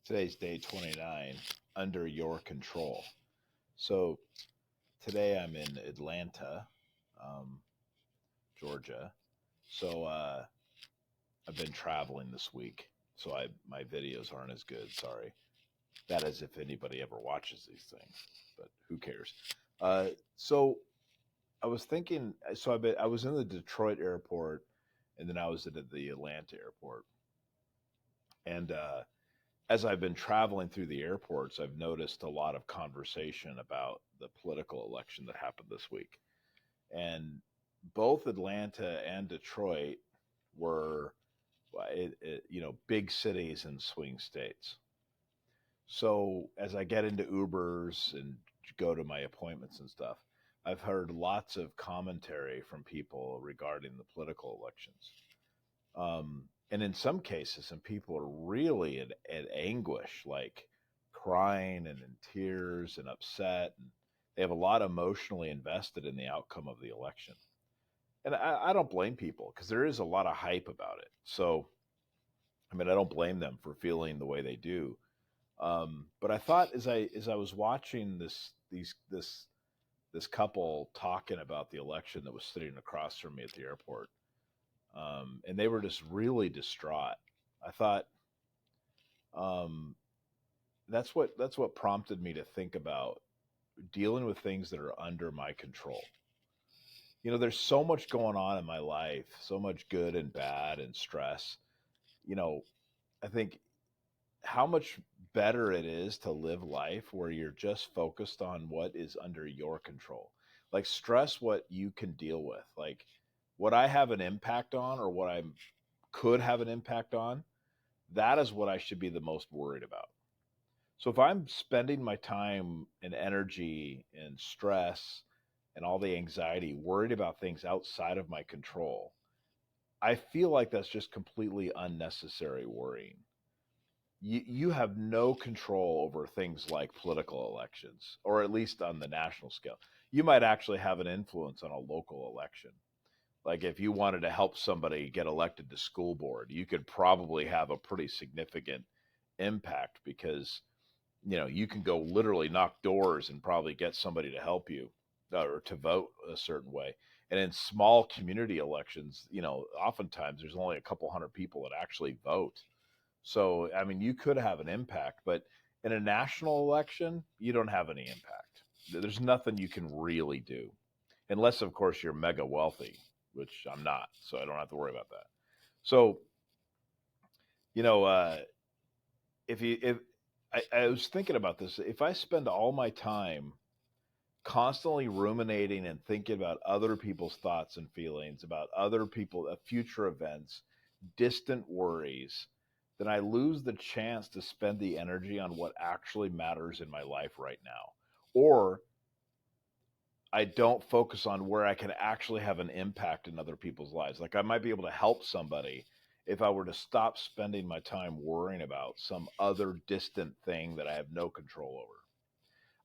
Today's day 29, under your control. So today I'm in Atlanta, um, Georgia. So I've been traveling this week, so my videos aren't as good. Sorry. That is if anybody ever watches these things, but who cares? Uh, so I was thinking. I was in the Detroit airport, and then I was at the Atlanta airport, and as I've been traveling through the airports, I've noticed a lot of conversation about the political election that happened this week. And both Atlanta and Detroit were, big cities and swing states. So as I get into Ubers and go to my appointments and stuff, I've heard lots of commentary from people regarding the political elections. And in some cases, some people are really at anguish, like crying and in tears and upset. And they have a lot emotionally invested in the outcome of the election. And I don't blame people because there is a lot of hype about it. So, I mean, I don't blame them for feeling the way they do. But I thought as I was watching this couple talking about the election that was sitting across from me at the airport, and they were just really distraught. I thought um, that's what prompted me to think about dealing with things that are under my control. There's so much going on in my life, so much good and bad and stress. You know, I think how much better it is to live life where you're just focused on what is under your control. Like stress what you can deal with. Like what I have an impact on or what I could have an impact on, that is what I should be the most worried about. So if I'm spending my time and energy and stress and all the anxiety worried about things outside of my control, I feel like that's just completely unnecessary worrying. You have no control over things like political elections, or at least on the national scale. You might actually have an influence on a local election. Like if you wanted to help somebody get elected to school board, you could probably have a pretty significant impact because you can go literally knock doors and probably get somebody to help you or to vote a certain way. And in small community elections, oftentimes there's only a couple hundred people that actually vote. So, I mean, you could have an impact, but in a national election, you don't have any impact. There's nothing you can really do, unless, of course, you're mega wealthy, which I'm not, so I don't have to worry about that. So, you know, if I was thinking about this, if I spend all my time constantly ruminating and thinking about other people's thoughts and feelings, about other people, future events, distant worries, then I lose the chance to spend the energy on what actually matters in my life right now. Or I don't focus on where I can actually have an impact in other people's lives. Like I might be able to help somebody if I were to stop spending my time worrying about some other distant thing that I have no control over.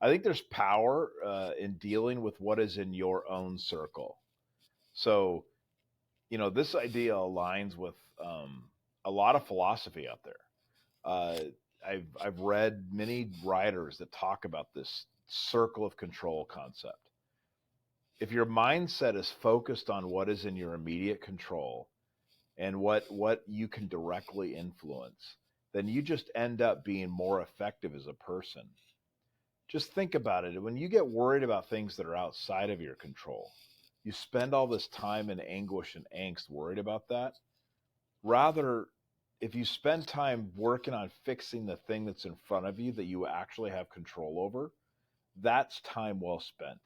I think there's power in dealing with what is in your own circle. So, this idea aligns with a lot of philosophy out there. Uh, I've read many writers that talk about this circle of control concept. If your mindset is focused on what is in your immediate control and what you can directly influence, then you just end up being more effective as a person. Just think about it. When you get worried about things that are outside of your control, you spend all this time and anguish and angst worried about that. Rather, if you spend time working on fixing the thing that's in front of you that you actually have control over, that's time well spent.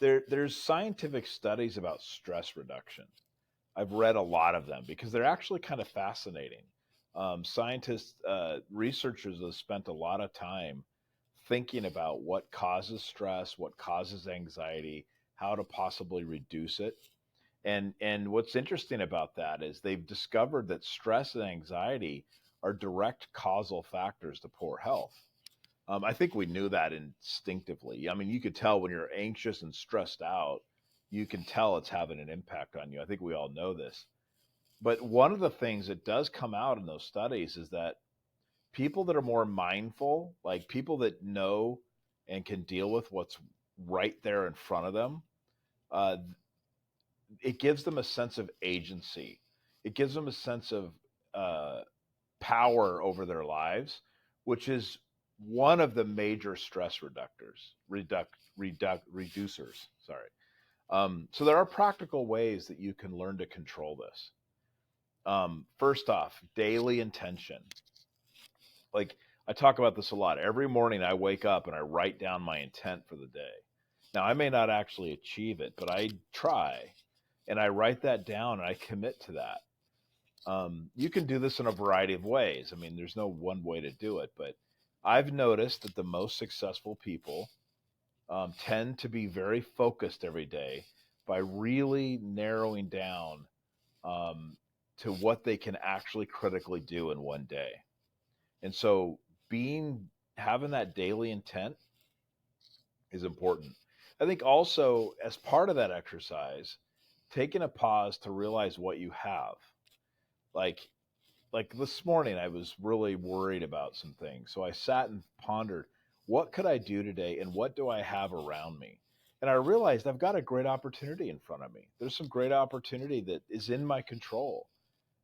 There's scientific studies about stress reduction. I've read a lot of them because they're actually kind of fascinating. Scientists, researchers have spent a lot of time thinking about what causes stress, what causes anxiety, how to possibly reduce it. And what's interesting about that is they've discovered that stress and anxiety are direct causal factors to poor health. I think we knew that instinctively. I mean, you could tell when you're anxious and stressed out, you can tell it's having an impact on you. I think we all know this. But one of the things that does come out in those studies is that people that are more mindful, like people that know and can deal with what's right there in front of them, uh, it gives them a sense of agency. It gives them a sense of uh, power over their lives, which is one of the major stress reducers. Sorry. So there are practical ways that you can learn to control this. First off, daily intention. Like I talk about this a lot. Every morning I wake up and I write down my intent for the day. Now I may not actually achieve it, but I try and I write that down and I commit to that. You can do this in a variety of ways. I mean, there's no one way to do it, but I've noticed that the most successful people tend to be very focused every day by really narrowing down um, to what they can actually critically do in one day. And so being having that daily intent is important. I think also as part of that exercise, taking a pause to realize what you have. Like like this morning I was really worried about some things. So I sat and pondered, what could I do today and what do I have around me? And I realized I've got a great opportunity in front of me. There's some great opportunity that is in my control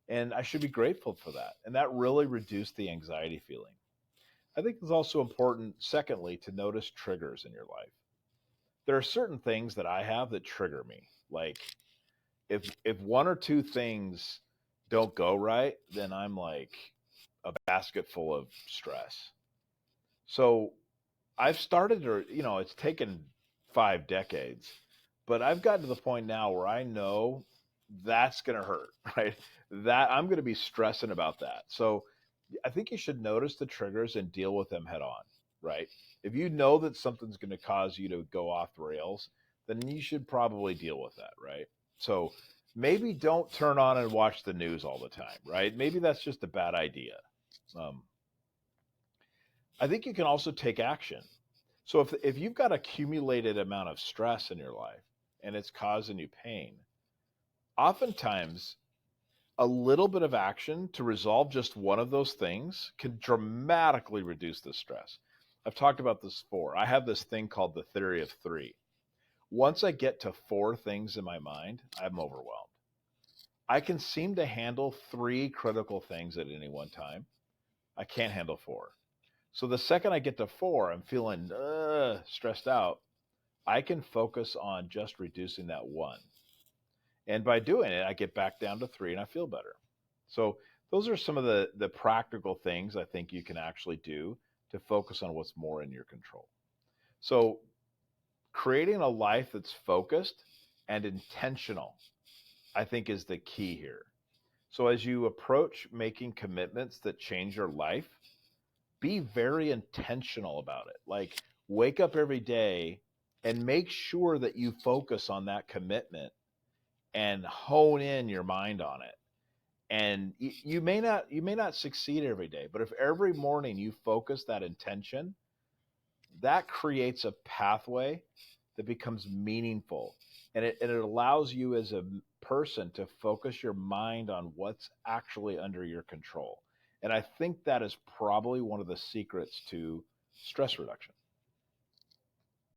and I should be grateful for that. And that really reduced the anxiety feeling. I think it's also important, secondly, to notice triggers in your life. There are certain things that I have that trigger me. Like if one or two things don't go right, then I'm like a basket full of stress. So I've started to, it's taken 5 decades, but I've gotten to the point now where I know that's going to hurt, right? That I'm going to be stressing about that. So I think you should notice the triggers and deal with them head on, right? If you know that something's going to cause you to go off the rails, then you should probably deal with that, right? So maybe don't turn on and watch the news all the time, right? Maybe that's just a bad idea. Um, I think you can also take action. So if you've got accumulated amount of stress in your life and it's causing you pain, oftentimes a little bit of action to resolve just one of those things can dramatically reduce the stress. I've talked about this before. I have this thing called the theory of three. Once I get to four things in my mind, I'm overwhelmed. I can seem to handle three critical things at any one time. I can't handle four. So the second I get to four, I'm feeling stressed out. I can focus on just reducing that one. And by doing it, I get back down to three and I feel better. So those are some of the practical things I think you can actually do to focus on what's more in your control. So creating a life that's focused and intentional, I think, is the key here. So as you approach making commitments that change your life, be very intentional about it. Like wake up every day and make sure that you focus on that commitment and hone in your mind on it. And you may not succeed every day, but if every morning you focus that intention, that creates a pathway that becomes meaningful, and it allows you as a person to focus your mind on what's actually under your control. And I think that is probably one of the secrets to stress reduction.